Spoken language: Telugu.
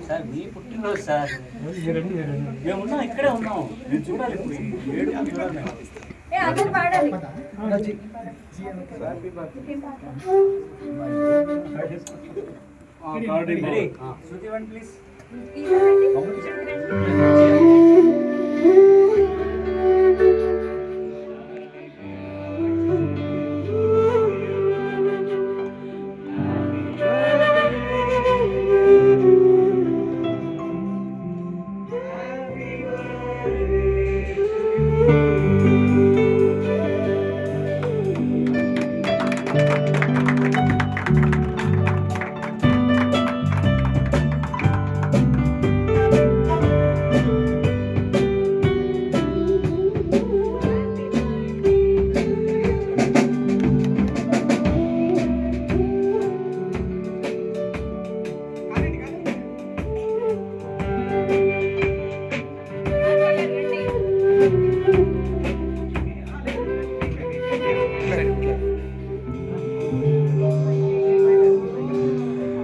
సార్ మీ పుట్టినరోజు సార్, మేమున్నాం, ఇక్కడే ఉన్నాం, నేను చూడాలి ఇప్పుడు ఏడు చూడాలి. శృతి వన్ ప్లీజ్.